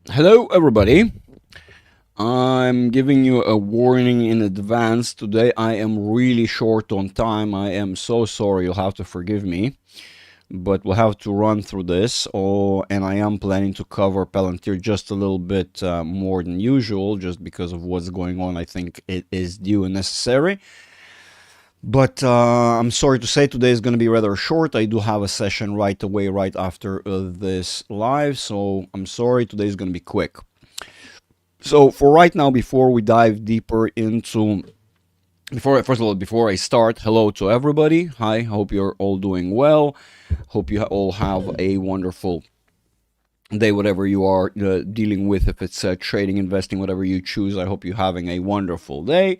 Hello, everybody. I'm giving you a warning in advance. Today I am really short on time. I am so sorry. You'll have to forgive me, but we'll have to run through this. Oh, and I am planning to cover Palantir just a little bit more than usual, just because of what's going on. I think it is due and necessary. But I'm sorry to say today is going to be rather short. I do have a session right away, right after this live. So I'm sorry, today is going to be quick. So for right now, before we dive deeper into, before I start, hello to everybody. Hi, hope you're all doing well. Hope you all have a wonderful day, whatever you are dealing with. If it's trading, investing, whatever you choose, I hope you're having a wonderful day.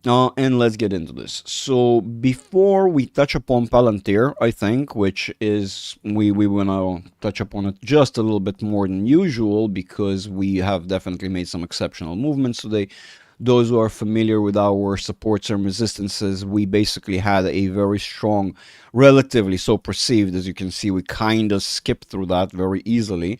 And let's get into this. So before we touch upon Palantir, I think, which is we want to touch upon it just a little bit more than usual because we have definitely made some exceptional movements today. Those who are familiar with our supports and resistances, we basically had a very strong, relatively so perceived, as you can see, we kind of skipped through that very easily.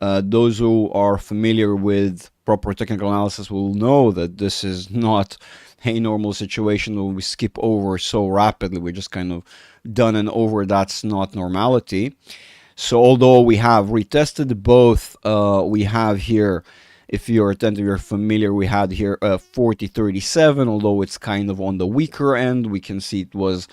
Those who are familiar with proper technical analysis will know that this is not a normal situation where we skip over so rapidly. We're just kind of done and over. That's not normality. So although we have retested both, we have here, if you're attentive, you're familiar, we had here 4037, although it's kind of on the weaker end. We can see it was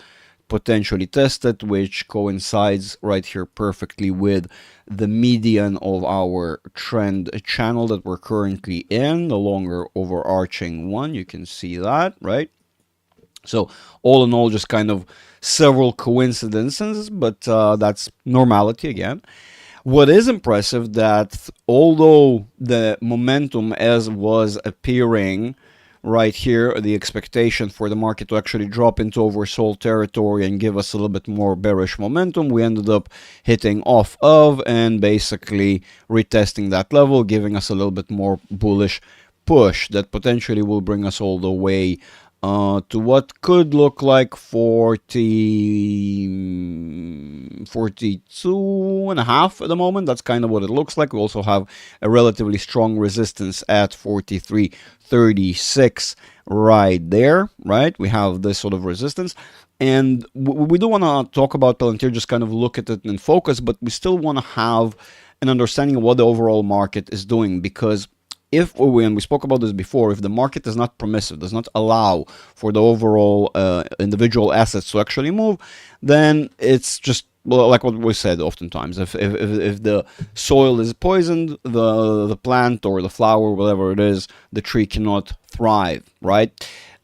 potentially tested, which coincides right here perfectly with the median of our trend channel that we're currently in, the longer overarching one. You can see that, right? So all in all, just kind of several coincidences, but that's normality again. What is impressive that although the momentum as was appearing right here, the expectation for the market to actually drop into oversold territory and give us a little bit more bearish momentum, we ended up hitting off of and basically retesting that level, giving us a little bit more bullish push that potentially will bring us all the way to what could look like 42 and a half at the moment. That's kind of what it looks like. We also have a relatively strong resistance at 43.36 right there, right? We have this sort of resistance. And we do want to talk about Palantir, just kind of look at it and focus, but we still want to have an understanding of what the overall market is doing, because if, when we spoke about this before, if the market is not permissive, does not allow for the overall individual assets to actually move, then it's just like what we said oftentimes. If the soil is poisoned, the plant or the flower, whatever it is, the tree cannot thrive, right?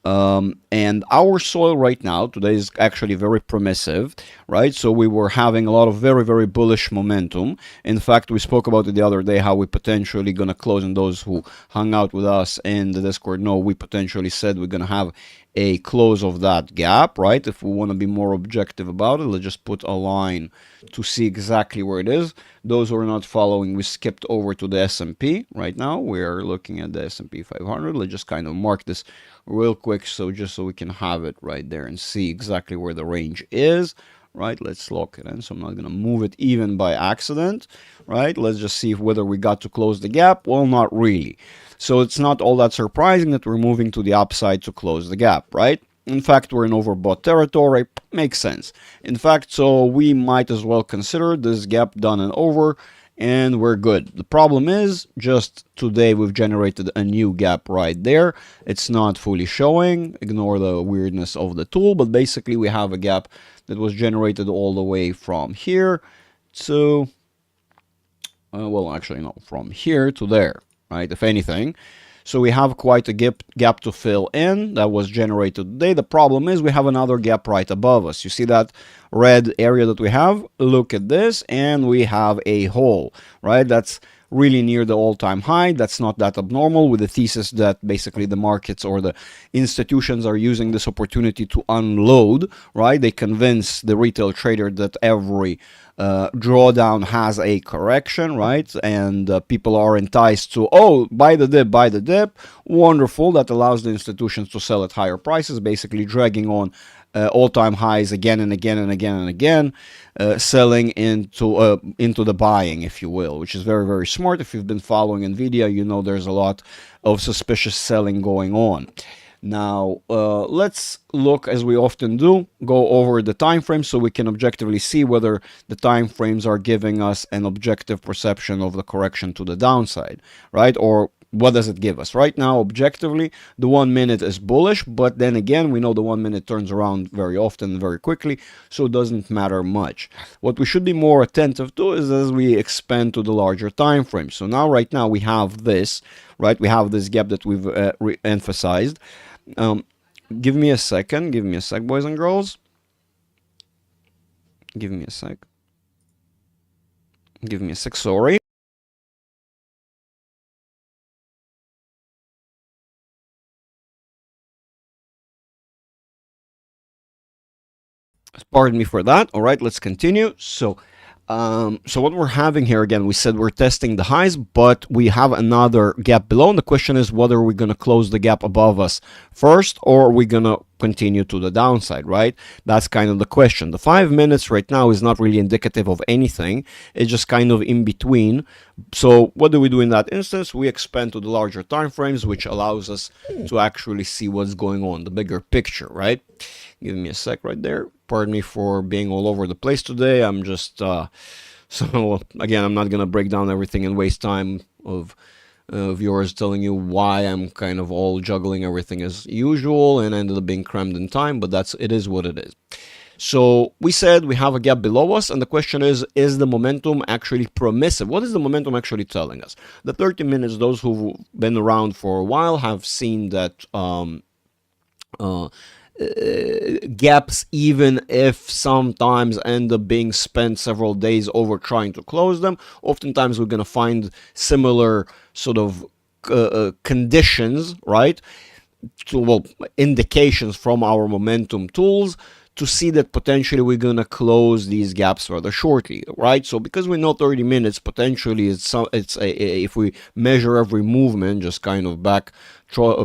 And our soil right now today is actually very permissive, right? So we were having a lot of very, very bullish momentum. In fact, we spoke about it the other day, how we potentially going to close, and those who hung out with us in the Discord know we potentially said we're going to have a close of that gap, right? If we want to be more objective about it, let's just put a line to see exactly where it is. Those who are not following, we skipped over to the S&P right now. We're looking at the S&P 500. Let's just kind of mark this real quick, so just so we can have it right there and see exactly where the range is, right? Let's lock it in. So I'm not going to move it even by accident, right? Let's just see whether we got to close the gap. Well, not really. So it's not all that surprising that we're moving to the upside to close the gap, right? In fact, we're in overbought territory. Makes sense. In fact, so we might as well consider this gap done and over, and we're good. The problem is, just today we've generated a new gap right there. It's not fully showing. Ignore the weirdness of the tool, but basically we have a gap that was generated all the way from here to, well, actually, no, from here to there, right? If anything. So we have quite a gap to fill in that was generated today. The problem is we have another gap right above us. You see that red area that we have? Look at this, and we have a hole, right? That's really near the all-time high. That's not that abnormal, with the thesis that basically the markets or the institutions are using this opportunity to unload, right? They convince the retail trader that every drawdown has a correction, right? And people are enticed to, oh, buy the dip, buy the dip. Wonderful. That allows the institutions to sell at higher prices, basically dragging on all-time highs again and again and again and again, selling into the buying, if you will, which is very, very smart. If you've been following Nvidia, you know there's a lot of suspicious selling going on. Now, let's look, as we often do, go over the time frames so we can objectively see whether the time frames are giving us an objective perception of the correction to the downside, right? Or what does it give us? Right now, objectively, the 1 minute is bullish, but then again, we know the 1 minute turns around very often, very quickly, so it doesn't matter much. What we should be more attentive to is as we expand to the larger time frame. So now, right now, we have this, right? We have this gap that we've emphasized. Give me a second. Give me a sec, boys and girls. Give me a sec. Give me a sec, sorry. Pardon me for that. All right, let's continue. So what we're having here, again, we said we're testing the highs, but we have another gap below. And the question is whether we're going to close the gap above us first, or are we going to continue to the downside, right? That's kind of the question. The 5 minutes right now is not really indicative of anything. It's just kind of in between. So what do we do in that instance? We expand to the larger time frames, which allows us to actually see what's going on, the bigger picture, right? Give me a sec right there. Pardon me for being all over the place today. I'm just, so again, I'm not going to break down everything and waste time of viewers telling you why I'm kind of all juggling everything as usual and ended up being crammed in time, but it is what it is. So we said we have a gap below us, and the question is the momentum actually permissive? What is the momentum actually telling us? The 30 minutes, those who've been around for a while have seen that gaps, even if sometimes end up being spent several days over trying to close them, oftentimes we're going to find similar sort of conditions, right? Well, indications from our momentum tools to see that potentially we're going to close these gaps rather shortly, right? So because we know 30 minutes, potentially if we measure every movement, just kind of back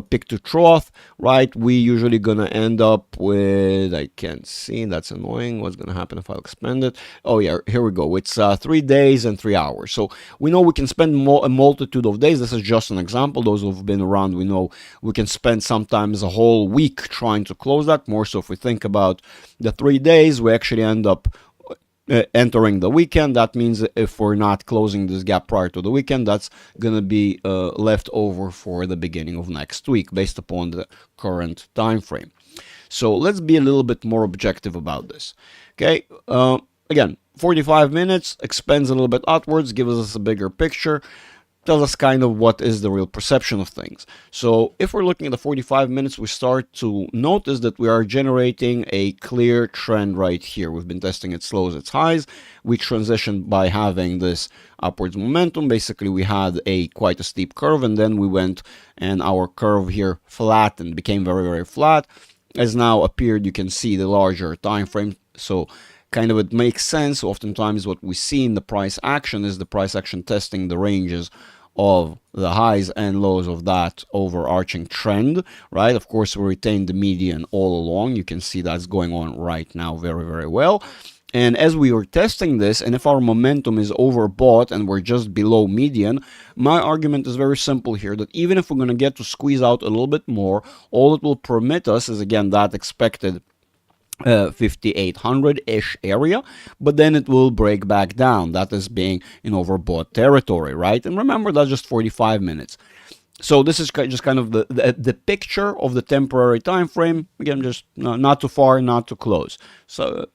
pick to trough, right? We usually gonna end up with, I can't see, that's annoying. What's gonna happen if I expand it? Oh yeah, here we go. It's 3 days and 3 hours. So we know we can spend a multitude of days. This is just an example. Those who've been around, we know we can spend sometimes a whole week trying to close that. More so if we think about the 3 days, we actually end up entering the weekend. That means if we're not closing this gap prior to the weekend, that's going to be left over for the beginning of next week based upon the current time frame. So let's be a little bit more objective about this. Okay, again, 45 minutes expands a little bit outwards, gives us a bigger picture, tells us kind of what is the real perception of things. So if we're looking at the 45 minutes, we start to notice that we are generating a clear trend right here. We've been testing its lows, its highs. We transitioned by having this upwards momentum. Basically, we had quite a steep curve, and then we went and our curve here flattened, became very, very flat. As now appeared, you can see the larger time frame. So kind of it makes sense. Oftentimes what we see in the price action is the price action testing the ranges of the highs and lows of that overarching trend, right? Of course, we retain the median all along. You can see that's going on right now very, very well. And as we are testing this, and if our momentum is overbought and we're just below median, my argument is very simple here, that even if we're going to get to squeeze out a little bit more, all it will permit us is, again, that expected 5800-ish area, but then it will break back down. That is being in overbought territory, right? And remember, that's just 45 minutes. So this is just kind of the picture of the temporary time frame. Again, just not too far, not too close. So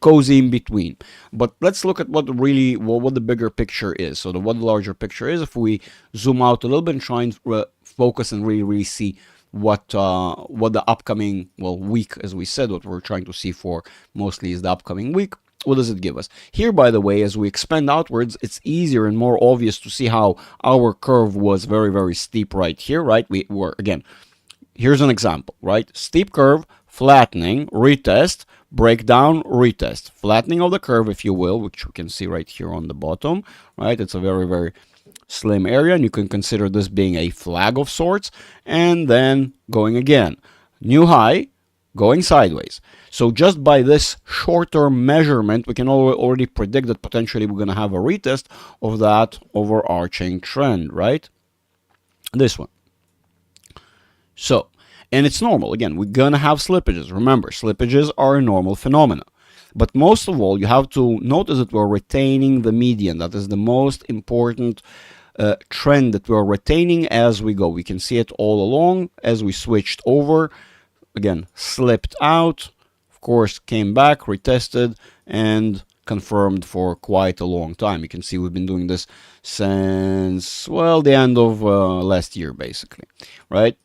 cozy in between. But let's look at what the bigger picture is. So what the larger picture is, if we zoom out a little bit and try and focus and really see what the upcoming week, as we said, what we're trying to see for mostly is the upcoming week. What does it give us? Here, by the way, as we expand outwards, it's easier and more obvious to see how our curve was very, very steep right here, right? We were, again, here's an example, right? Steep curve, flattening, retest, breakdown, retest. Flattening of the curve, if you will, which you can see right here on the bottom, right? It's a very, very slim area, and you can consider this being a flag of sorts, and then going again, new high, going sideways. So just by this short-term measurement, we can already predict that potentially we're going to have a retest of that overarching trend, right? This one. So, and it's normal. Again, we're going to have slippages. Remember, slippages are a normal phenomena. But most of all, you have to notice that we're retaining the median. That is the most important trend that we're retaining as we go. We can see it all along as we switched over. Again, slipped out, of course, came back, retested, and confirmed for quite a long time. You can see we've been doing this since, well, the end of last year, basically, right?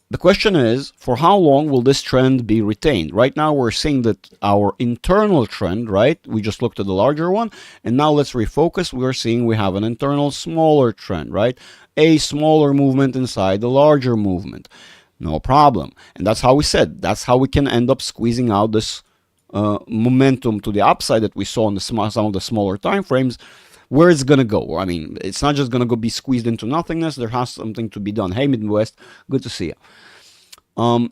The question is, for how long will this trend be retained? Right now, we're seeing that our internal trend, right? We just looked at the larger one, and now let's refocus. We're seeing we have an internal smaller trend, right? A smaller movement inside the larger movement. No problem. And that's how we said, that's how we can end up squeezing out this momentum to the upside that we saw in some of the smaller time frames. Where it's going to go. I mean, it's not just going to go be squeezed into nothingness. There has something to be done. Hey, Midwest, good to see you.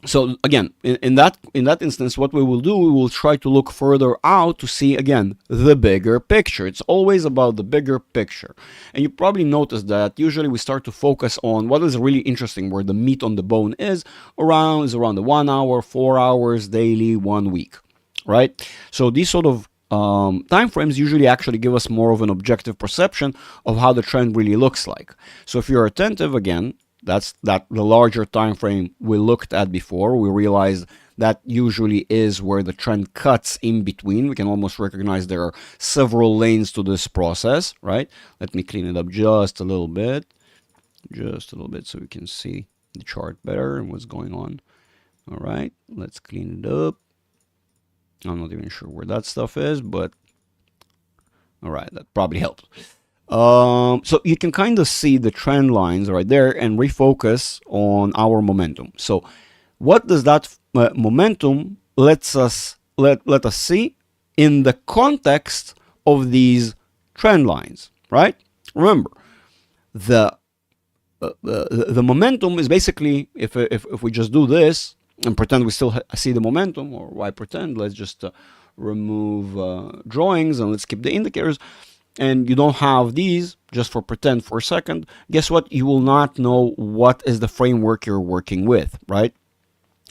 So again, in that instance, what we will do, we will try to look further out to see, again, the bigger picture. It's always about the bigger picture. And you probably noticed that usually we start to focus on what is really interesting, where the meat on the bone is around the 1 hour, 4 hours, daily, 1 week, right? So these sort of time frames usually actually give us more of an objective perception of how the trend really looks like. So if you're attentive, again, that's the larger time frame we looked at before. We realized that usually is where the trend cuts in between. We can almost recognize there are several lanes to this process, right? Let me clean it up just a little bit, so we can see the chart better and what's going on. All right, let's clean it up. I'm not even sure where that stuff is, but all right, that probably helps. So you can kind of see the trend lines right there and refocus on our momentum. So what does that momentum let us see in the context of these trend lines, right? Remember, the momentum is basically, if we just do this and pretend we still see the momentum, or why pretend? Let's just remove drawings and let's keep the indicators. And you don't have these, just for pretend for a second, guess what? You will not know what is the framework you're working with, right?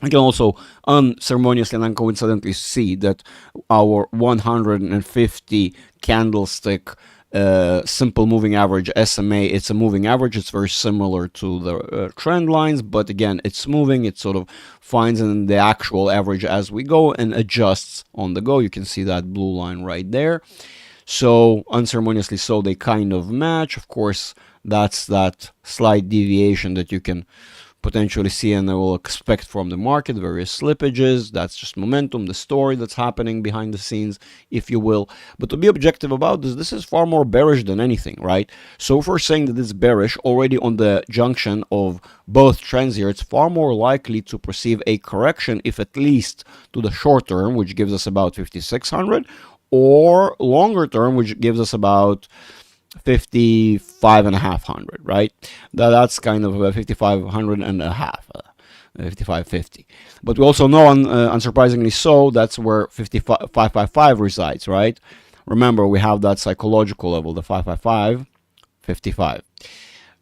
You can also unceremoniously and uncoincidentally see that our 150 candlestick simple moving average SMA, it's a moving average. It's very similar to the trend lines, but again, it's moving. It sort of finds in the actual average as we go and adjusts on the go. You can see that blue line right there. So unceremoniously, so they kind of match. Of course, that's that slight deviation that you can potentially see and will expect from the market, various slippages. That's just momentum, the story that's happening behind the scenes, if you will. But to be objective about this is far more bearish than anything, right? So if we're saying that it's bearish already on the junction of both trends here, it's far more likely to perceive a correction, if at least to the short term, which gives us about 5,600, or longer term, which gives us about 55,500, right? That's kind of 5,500 and a half, 5,550. But we also know, unsurprisingly so, that's where 555 resides, right? Remember, we have that psychological level, the 555, 55.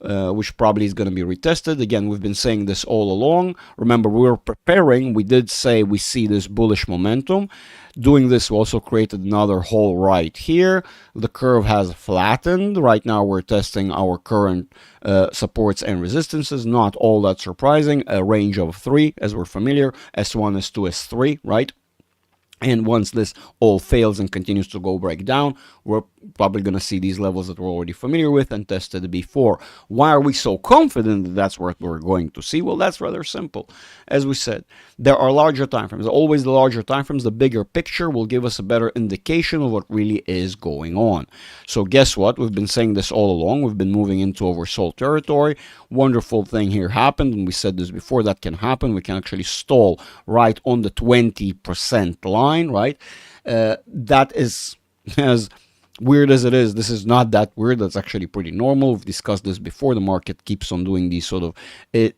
Which probably is going to be retested. Again, we've been saying this all along. Remember, we were preparing. We did say we see this bullish momentum. Doing this, we also created another hole right here. The curve has flattened. Right now, we're testing our current supports and resistances. Not all that surprising. A range of 3, as we're familiar. S1, S2, S3, right? And once this all fails and continues to go break down, we're probably going to see these levels that we're already familiar with and tested before. Why are we so confident that that's what we're going to see? Well, that's rather simple. As we said, there are larger time frames. Always the larger time frames, the bigger picture will give us a better indication of what really is going on. So guess what? We've been saying this all along. We've been moving into oversold territory. Wonderful thing here happened, and we said this before, that can happen. We can actually stall right on the 20% line, right? That is as weird as it is, this is not that weird. That's actually pretty normal. We've discussed this before. The market keeps on doing these sort of,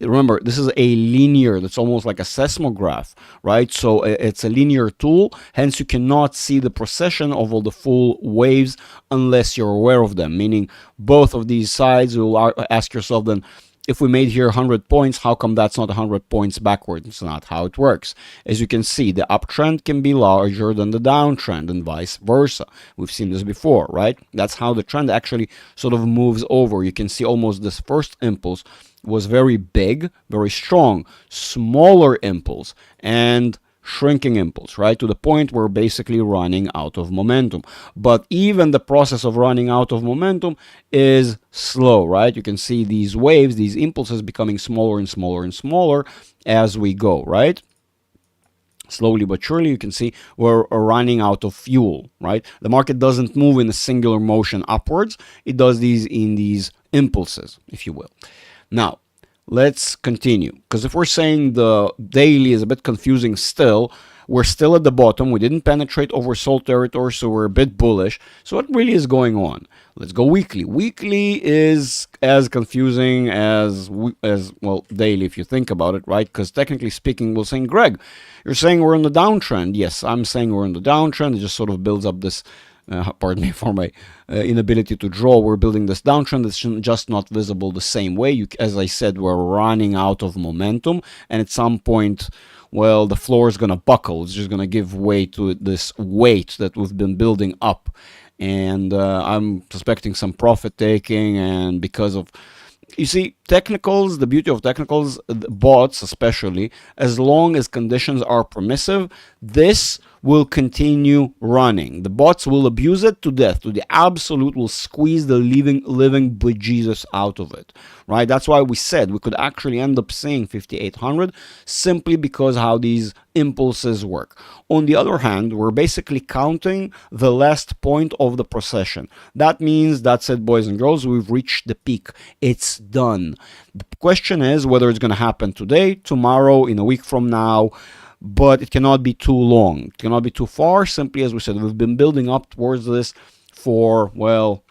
remember, this is a linear, that's almost like a seismograph, right? So it's a linear tool, hence you cannot see the procession of all the full waves unless you're aware of them, meaning both of these sides. You'll ask yourself then, if we made here 100 points, how come that's not 100 points backward? It's not how it works. As you can see, the uptrend can be larger than the downtrend and vice versa. We've seen this before, right? That's how the trend actually sort of moves over. You can see almost this first impulse was very big, very strong, smaller impulse, and shrinking impulse, right? To the point where basically running out of momentum. But even the process of running out of momentum is slow, right? You can see these waves, these impulses becoming smaller and smaller and smaller as we go, right? Slowly but surely, you can see we're running out of fuel, right? The market doesn't move in a singular motion upwards. It does these in these impulses, if you will. Now, let's continue, because if we're saying the daily is a bit confusing still, we're still at the bottom. We didn't penetrate oversold territory, so we're a bit bullish. So what really is going on? Let's go weekly. Weekly is as confusing as well, daily, if you think about it, right? Because technically speaking, we're saying, Greg, you're saying we're in the downtrend. Yes, I'm saying we're in the downtrend. It just sort of builds up this pardon me for my inability to draw. We're building this downtrend that's just not visible the same way. As I said, we're running out of momentum, and at some point, well, the floor is going to buckle. It's just going to give way to this weight that we've been building up. And I'm suspecting some profit taking, and because of, you see, technicals, the beauty of technicals, bots especially, as long as conditions are permissive, this will continue running. The bots will abuse it to death, to the absolute, will squeeze the living bejesus out of it, right? That's why we said we could actually end up seeing 5,800 simply because how these impulses work. On the other hand, we're basically counting the last point of the procession. That means, that's it, boys and girls, we've reached the peak. It's done. The question is whether it's going to happen today, tomorrow, in a week from now, but it cannot be too long. It cannot be too far, simply as we said, we've been building up towards this for, well,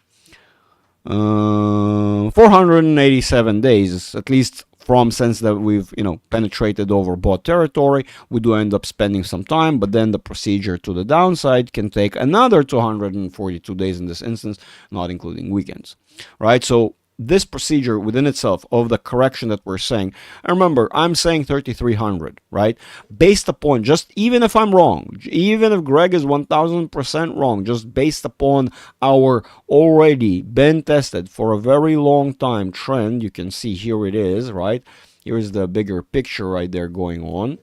487 days, at least from since that we've, penetrated over bought territory. We do end up spending some time, but then the procedure to the downside can take another 242 days in this instance, not including weekends, right? So this procedure within itself of the correction that we're saying, and remember, I'm saying 3,300, right? Based upon, just even if I'm wrong, even if Greg is 1,000% wrong, just based upon our already been tested for a very long time trend, you can see here it is, right? Here's the bigger picture right there going on.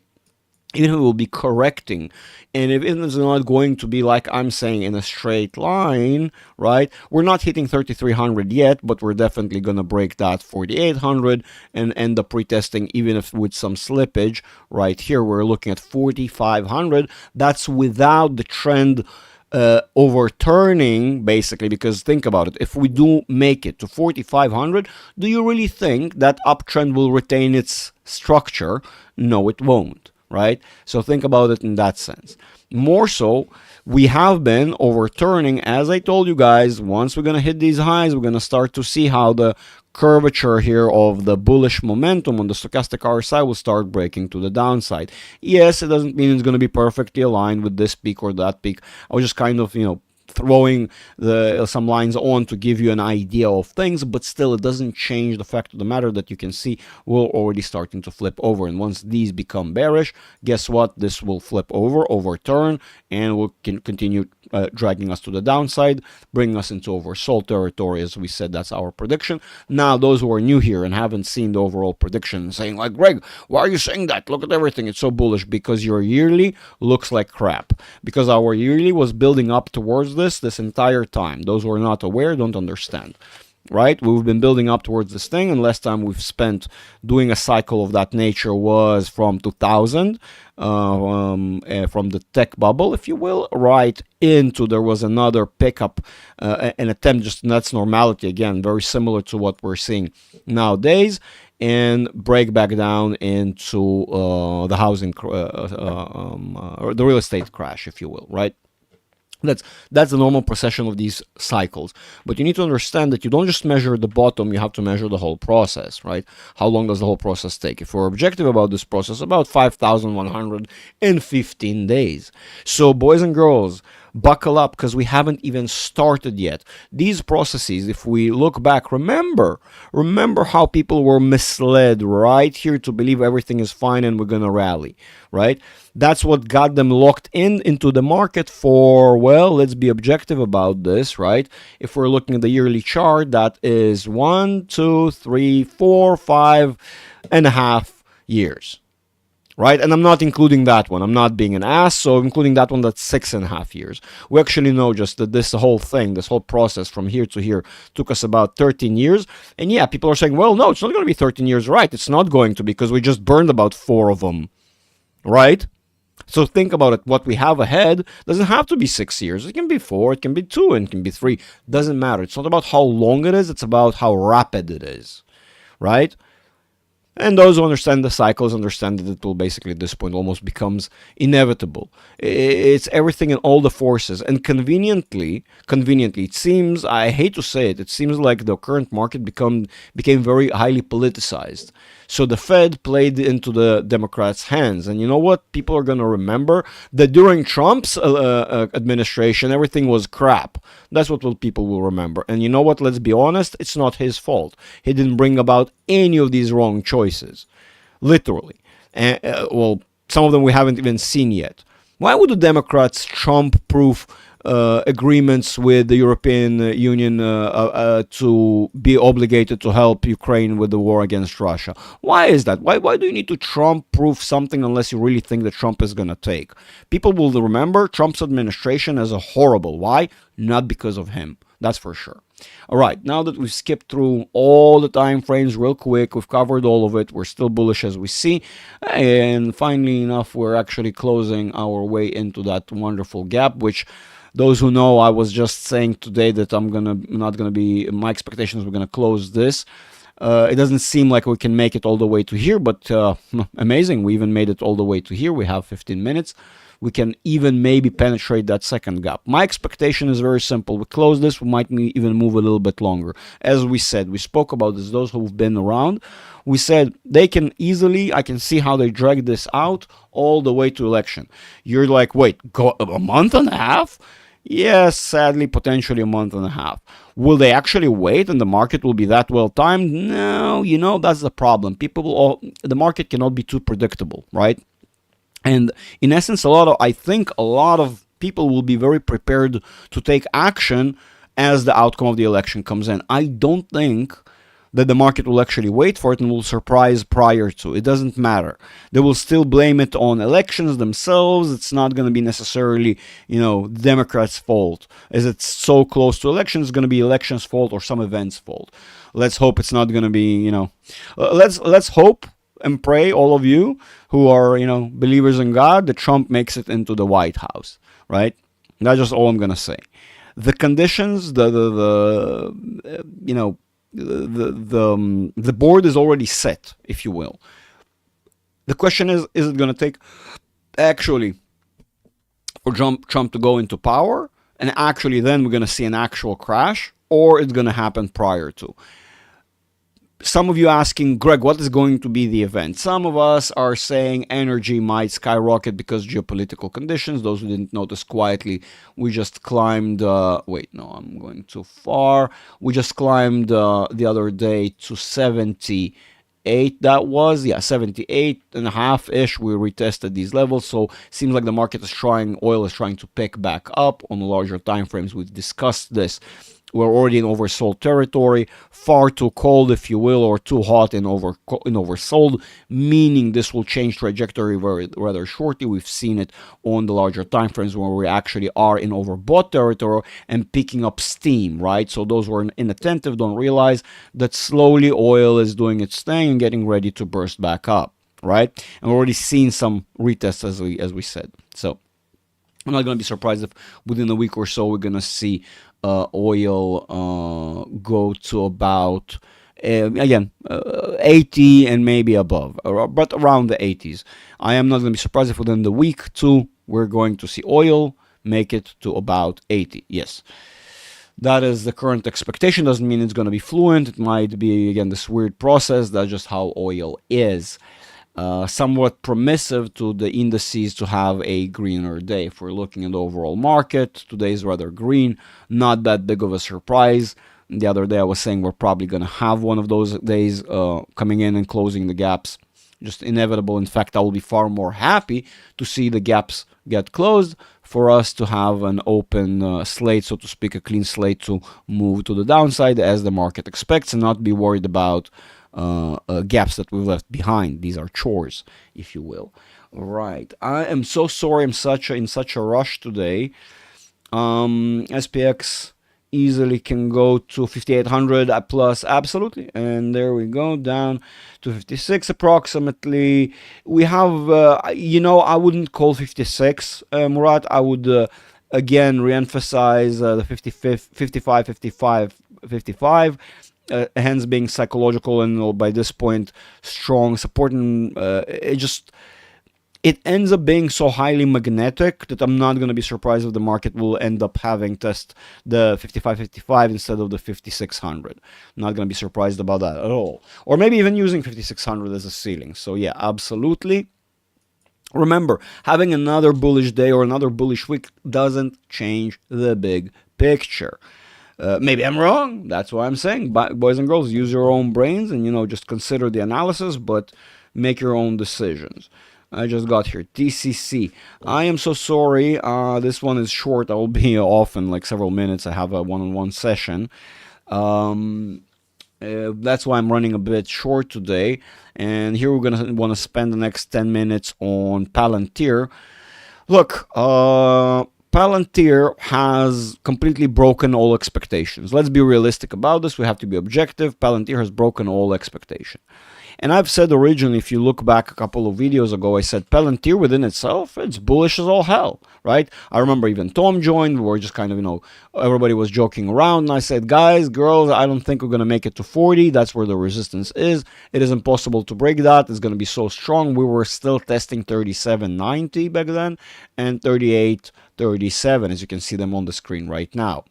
Even if it will be correcting, and if it's not going to be, like I'm saying, in a straight line, right? We're not hitting 3,300 yet, but we're definitely going to break that 4,800 and end up retesting, even if with some slippage. Right here, we're looking at 4,500. That's without the trend overturning, basically, because think about it. If we do make it to 4,500, do you really think that uptrend will retain its structure? No, it won't. Right? So think about it in that sense. More so, we have been overturning, as I told you guys. Once we're going to hit these highs, we're going to start to see how the curvature here of the bullish momentum on the stochastic RSI will start breaking to the downside. Yes, it doesn't mean it's going to be perfectly aligned with this peak or that peak. I was just kind of, throwing some lines on to give you an idea of things, but still it doesn't change the fact of the matter that you can see we're already starting to flip over. And once these become bearish, guess what? This will flip over, overturn, and will continue dragging us to the downside, bringing us into oversold territory. As we said, that's our prediction. Now, those who are new here and haven't seen the overall prediction, saying like, Greg, why are you saying that? Look at everything, it's so bullish. Because your yearly looks like crap, because our yearly was building up towards this entire time. Those who are not aware don't understand, right? We've been building up towards this thing, and last time we've spent doing a cycle of that nature was from 2000, from the tech bubble, if you will, right into, there was another pickup, an attempt, just that's normality again, very similar to what we're seeing nowadays, and break back down into the housing, or the real estate crash, if you will, right? That's that's the normal procession of these cycles. But you need to understand that you don't just measure the bottom, you have to measure the whole process, right? How long does the whole process take? If we're objective about this process, about 5,115 days. So boys and girls, buckle up because we haven't even started yet. These processes, if we look back, remember how people were misled right here to believe everything is fine and we're going to rally, right? That's what got them locked in into the market for, well, let's be objective about this, right? If we're looking at the yearly chart, that is 1, 2, 3, 4, 5.5 years, right? And I'm not including that one. I'm not being an ass, so including that one, that's 6.5 years. We actually know just that this whole thing, this whole process from here to here took us about 13 years. And yeah, people are saying, well, no, it's not going to be 13 years, right? It's not going to, because we just burned about 4 of them, right? So think about it. What we have ahead doesn't have to be 6 years. It can be 4, it can be 2, and it can be 3. Doesn't matter. It's not about how long it is, it's about how rapid it is, right? And those who understand the cycles understand that it will basically at this point almost becomes inevitable. It's everything and all the forces. And conveniently, it seems, I hate to say it, it seems like the current market became very highly politicized. So the Fed played into the Democrats' hands. And you know what? People are going to remember that during Trump's administration, everything was crap. That's what people will remember. And you know what? Let's be honest, it's not his fault. He didn't bring about any of these wrong choices. Literally. Well, some of them we haven't even seen yet. Why would the Democrats Trump-proof agreements with the European Union to be obligated to help Ukraine with the war against Russia? Why is that? Why do you need to Trump-proof something unless you really think that Trump is going to take? People will remember Trump's administration as a horrible. Why? Not because of him. That's for sure. All right, now that we've skipped through all the time frames real quick, we've covered all of it, we're still bullish as we see, and finally enough, we're actually closing our way into that wonderful gap, which those who know, I was just saying today that my expectations were gonna close this. It doesn't seem like we can make it all the way to here, but amazing, we even made it all the way to here. We have 15 minutes. We can even maybe penetrate that second gap. My expectation is very simple. We close this, we might even move a little bit longer. As we said, we spoke about this, those who've been around, we said they can easily, I can see how they drag this out all the way to election. You're like, wait, go a month and a half? Yes, sadly, potentially a month and a half. Will they actually wait and the market will be that well timed? No, that's the problem. The market cannot be too predictable, right? And in essence, I think a lot of people will be very prepared to take action as the outcome of the election comes in. I don't think that the market will actually wait for it and will surprise prior to. It doesn't matter. They will still blame it on elections themselves. It's not going to be necessarily, Democrats' fault. As it's so close to elections, it's going to be elections' fault or some event's fault. Let's hope it's not going to be, let's hope and pray, all of you who are, believers in God, that Trump makes it into the White House, right? That's just all I'm going to say. The conditions, the board is already set, if you will. The question is it going to take actually for Trump to go into power, and actually then we're going to see an actual crash, or it's going to happen prior to? Some of you asking, Greg, what is going to be the event? Some of us are saying energy might skyrocket because geopolitical conditions. Those who didn't notice, quietly, we just climbed, wait, no, I'm going too far. We just climbed the other day to 78, that was, 78 and a half-ish. We retested these levels, so seems like the market is oil is trying to pick back up on the larger time frames. We've discussed this. We're already in oversold territory, far too cold, if you will, or too hot in oversold, meaning this will change trajectory rather shortly. We've seen it on the larger time frames where we actually are in overbought territory and picking up steam, right? So those who are inattentive don't realize that slowly oil is doing its thing and getting ready to burst back up, right? And we're already seeing some retests, as we said. So I'm not going to be surprised if within a week or so we're going to see oil go to about, 80 and maybe above, but around the 80s. I am not going to be surprised if within the week, too, we're going to see oil make it to about 80. Yes, that is the current expectation. Doesn't mean it's going to be fluent. It might be, again, this weird process. That's just how oil is. Somewhat permissive to the indices to have a greener day. If we're looking at the overall market, today is rather green. Not that big of a surprise. The other day I was saying we're probably going to have one of those days, coming in and closing the gaps. Just inevitable. In fact, I will be far more happy to see the gaps get closed for us to have an open slate, so to speak, a clean slate to move to the downside as the market expects, and not be worried about gaps that we've left behind. These are chores, if you will. All right. I am so sorry I'm in such a rush today. SPX easily can go to 5800 plus, absolutely, and there we go, down to 56 approximately. We have I wouldn't call 56, Murat. I would again re-emphasize the 55, hence being psychological, and by this point strong support, and it ends up being so highly magnetic that I'm not going to be surprised if the market will end up having test the 55 instead of the 5600. Not going to be surprised about that at all. Or maybe even using 5600 as a ceiling. So yeah, absolutely. Remember, having another bullish day or another bullish week doesn't change the big picture. Maybe I'm wrong. That's why I'm saying, boys and girls, use your own brains and, just consider the analysis, but make your own decisions. I just got here. TCC. I am so sorry. This one is short. I will be off in like several minutes. I have a one-on-one session. That's why I'm running a bit short today. And here we're going to want to spend the next 10 minutes on Palantir. Look, Palantir has completely broken all expectations. Let's be realistic about this. We have to be objective. Palantir has broken all expectation. And I've said originally, if you look back a couple of videos ago, I said Palantir within itself, it's bullish as all hell, right? I remember even Tom joined. We were just kind of, everybody was joking around. And I said, guys, girls, I don't think we're going to make it to 40. That's where the resistance is. It is impossible to break that. It's going to be so strong. We were still testing 37.90 back then and 38.37, as you can see them on the screen right now.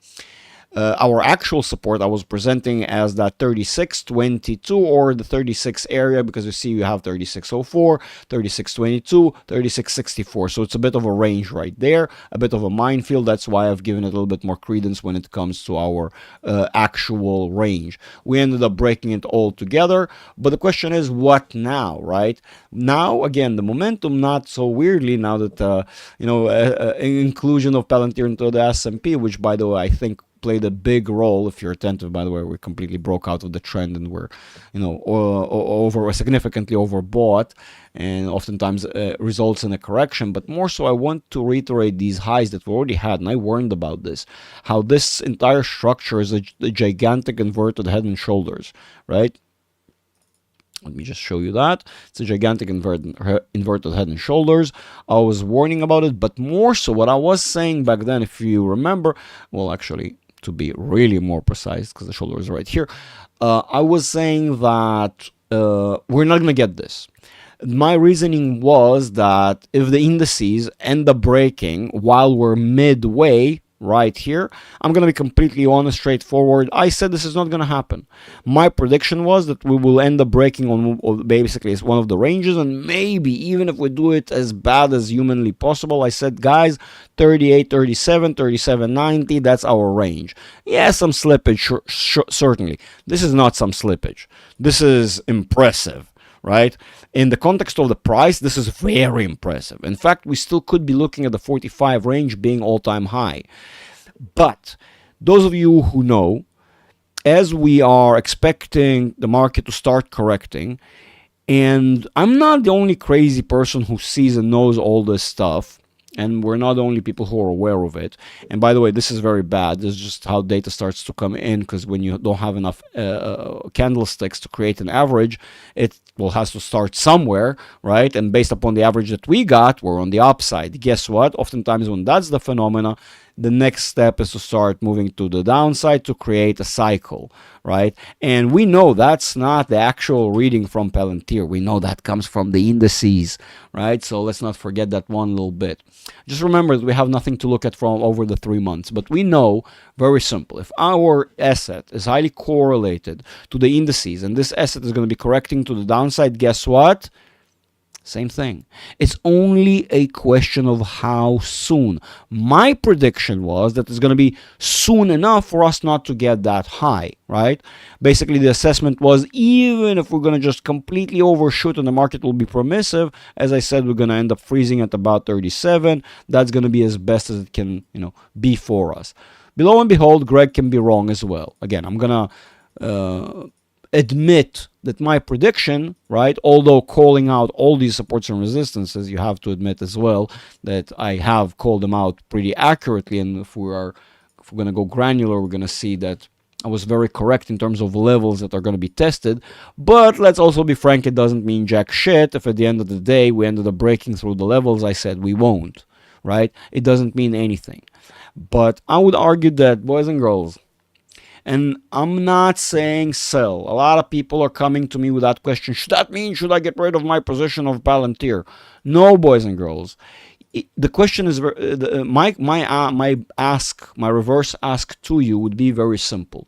Our actual support I was presenting as that 36.22 or the 36 area, because you see you have 36.04, 36.22, 36.64. So it's a bit of a range right there, a bit of a minefield. That's why I've given it a little bit more credence when it comes to our actual range. We ended up breaking it all together. But the question is, what now, right? Now, again, the momentum, not so weirdly, now that, inclusion of Palantir into the S&P, which, by the way, I think played a big role. If you're attentive, by the way, we completely broke out of the trend and we're, significantly overbought, and oftentimes results in a correction. But more so, I want to reiterate these highs that we already had, and I warned about this, how this entire structure is a gigantic inverted head and shoulders, right? Let me just show you that. It's a gigantic inverted head and shoulders. I was warning about it, but more so what I was saying back then, if you remember, well, actually, to be really more precise, because the shoulder is right here, I was saying that we're not going to get this. My reasoning was that if the indices end up breaking while we're midway right here, I'm going to be completely honest, straightforward. I said this is not going to happen. My prediction was that we will end up breaking on basically it's one of the ranges, and maybe even if we do it as bad as humanly possible, I said, guys, 38, 37, 37.90, that's our range. Yeah, some slippage, certainly. This is not some slippage. This is impressive. Right? In the context of the price, this is very impressive. In fact, we still could be looking at the 45 range being all-time high. But those of you who know, as we are expecting the market to start correcting, and I'm not the only crazy person who sees and knows all this stuff, and we're not the only people who are aware of it. And by the way, this is very bad. This is just how data starts to come in, because when you don't have enough candlesticks to create an average, it has to start somewhere, right? And based upon the average that we got, we're on the upside. Guess what? Oftentimes when that's the phenomena, the next step is to start moving to the downside to create a cycle, right? And we know that's not the actual reading from Palantir. We know that comes from the indices, right? So let's not forget that one little bit. Just remember that we have nothing to look at from over the 3 months, but we know, very simple, if our asset is highly correlated to the indices and this asset is going to be correcting to the downside, guess what? Same thing. It's only a question of how soon. My prediction was that it's going to be soon enough for us not to get that high, right? Basically, the assessment was even if we're going to just completely overshoot and the market will be permissive, as I said, we're going to end up freezing at about 37. That's going to be as best as it can, be for us. Below and behold, Greg can be wrong as well. Again, I'm going to admit that my prediction, right, although calling out all these supports and resistances, you have to admit as well that I have called them out pretty accurately. And if we're going to go granular, we're going to see that I was very correct in terms of levels that are going to be tested. But let's also be frank, it doesn't mean jack shit if at the end of the day we ended up breaking through the levels I said we won't, right? It doesn't mean anything. But I would argue that, boys and girls, and I'm not saying sell. A lot of people are coming to me with that question. Should that mean, should I get rid of my position of Palantir? No, boys and girls. The question is, my reverse ask to you would be very simple.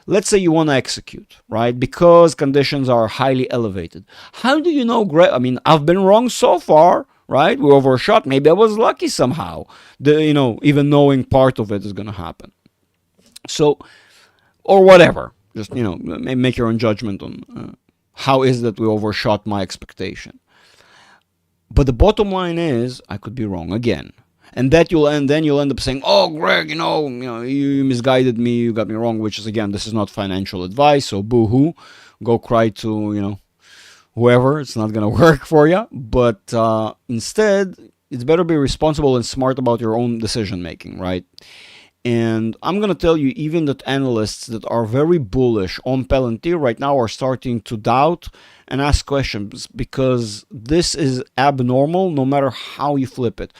Let's say you want to execute, right? Because conditions are highly elevated. How do you know, Greg? I mean, I've been wrong so far, right? We overshot. Maybe I was lucky somehow. Even knowing part of it is going to happen. So, or whatever. Just, make your own judgment on how is that we overshot my expectation. But the bottom line is, I could be wrong again. And then you'll end up saying, oh, Greg, you misguided me, you got me wrong, which is, again, this is not financial advice, so boo-hoo. Go cry to, whoever. It's not going to work for you. But instead, it's better be responsible and smart about your own decision-making, right? And I'm going to tell you even that analysts that are very bullish on Palantir right now are starting to doubt and ask questions because this is abnormal no matter how you flip it.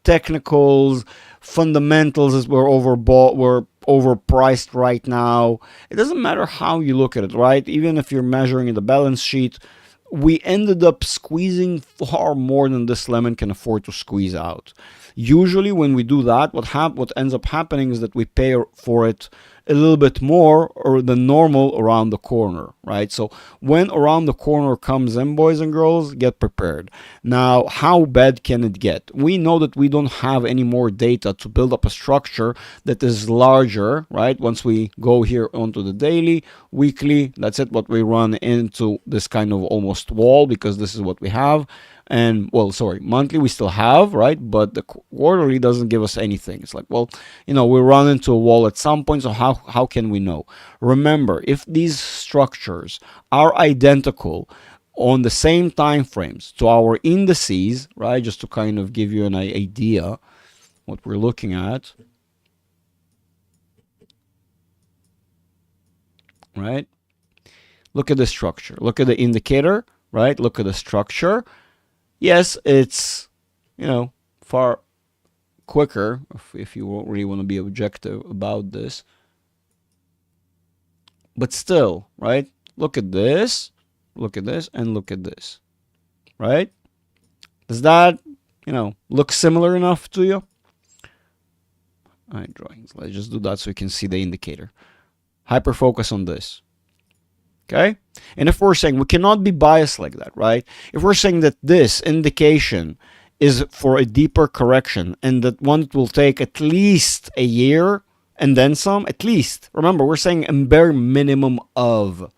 Technicals, fundamentals as we're overpriced right now. It doesn't matter how you look at it, right? Even if you're measuring in the balance sheet, we ended up squeezing far more than this lemon can afford to squeeze out. Usually when we do that, what ends up happening is that we pay for it a little bit more than normal around the corner, right? So when around the corner comes in, boys and girls, get prepared. Now, how bad can it get? We know that we don't have any more data to build up a structure that is larger, right? Once we go here onto the daily, weekly, that's it, what we run into this kind of almost wall because this is what we have. And, monthly we still have, right? But the quarterly doesn't give us anything. It's like, we run into a wall at some point, so how can we know? Remember, if these structures are identical on the same time frames to our indices, right? Just to kind of give you an idea what we're looking at, right? Look at the structure. Look at the indicator, right? Look at the structure. Yes, it's, far quicker if you really want to be objective about this. But still, right? Look at this, and look at this, right? Does that, look similar enough to you? All right, drawings. Let's just do that so you can see the indicator. Hyper focus on this. Okay? And if we're saying we cannot be biased like that, right? If we're saying that this indication is for a deeper correction and that one will take at least a year and then some, at least. Remember, we're saying a bare minimum of,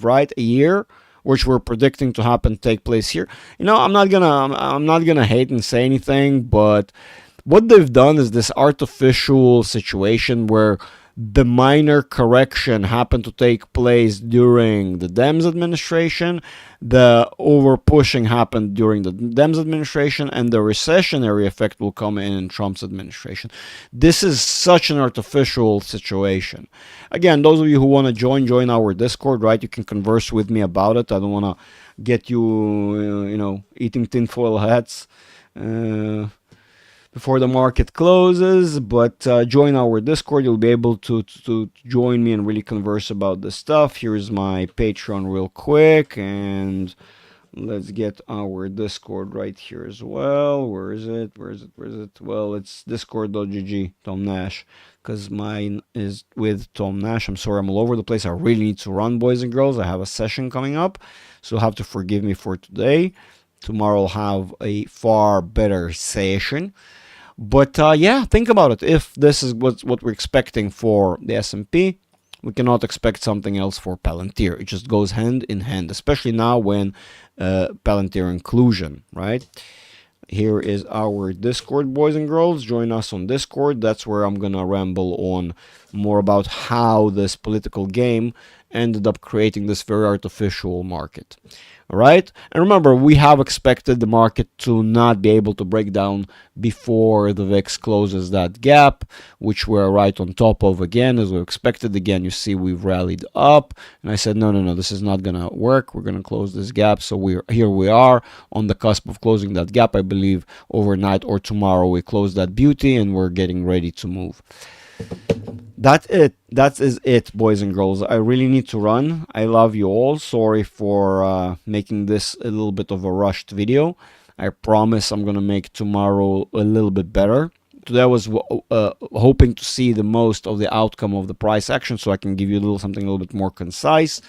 right? A year, which we're predicting to happen, take place here. I'm not gonna hate and say anything, but what they've done is this artificial situation where the minor correction happened to take place during the Dems administration, the over pushing happened during the Dems administration, and the recessionary effect will come in Trump's administration. This is such an artificial situation. Again, those of you who want to join our Discord, right? You can converse with me about it. I don't want to get you, eating tinfoil hats. before the market closes. But join our Discord. You'll be able to join me and really converse about this stuff. Here's my Patreon real quick, and let's get our Discord right here as well. Where is it? Where is it? Where is it? Well, it's discord.gg, Tom Nash, because mine is with Tom Nash. I'm sorry, I'm all over the place. I really need to run, boys and girls. I have a session coming up, so you'll have to forgive me for today. Tomorrow I'll have a far better session. But yeah, think about it. If this is what we're expecting for the S&P, we cannot expect something else for Palantir. It just goes hand in hand, especially now when Palantir inclusion, right? Here is our Discord, boys and girls. Join us on Discord. That's where I'm gonna ramble on more about how this political game ended up creating this very artificial market. All right, and remember, we have expected the market to not be able to break down before the VIX closes that gap, which we're right on top of again, as we expected. Again, you see we've rallied up, and I said, no, this is not gonna work. We're gonna close this gap. So here we are on the cusp of closing that gap. I believe overnight or tomorrow we close that beauty, and we're getting ready to move. That's it. That is it, boys and girls. I really need to run. I love you all. Sorry for making this a little bit of a rushed video. I promise I'm gonna make tomorrow a little bit better. Today I was hoping to see the most of the outcome of the price action, so I can give you something a little bit more concise,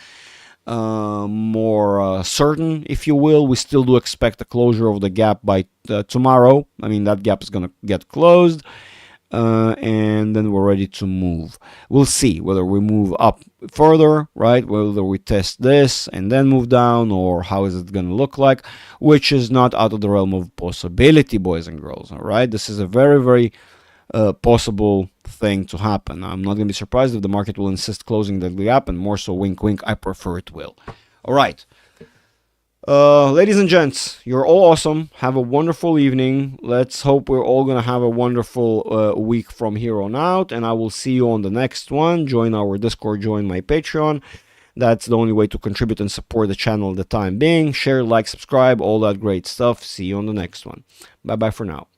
more certain, if you will. We still do expect a closure of the gap by tomorrow. I mean, that gap is gonna get closed. And then we're ready to move. We'll see whether we move up further, right? Whether we test this and then move down, or how is it going to look like, which is not out of the realm of possibility, boys and girls. All right, this is a very, very possible thing to happen. I'm not going to be surprised if the market will insist closing the gap, and more so, wink, wink, I prefer it will. All right. Ladies and gents, you're all awesome. Have a wonderful evening. Let's hope we're all going to have a wonderful week from here on out. And I will see you on the next one. Join our Discord, join my Patreon. That's the only way to contribute and support the channel at the time being. Share, like, subscribe, all that great stuff. See you on the next one. Bye-bye for now.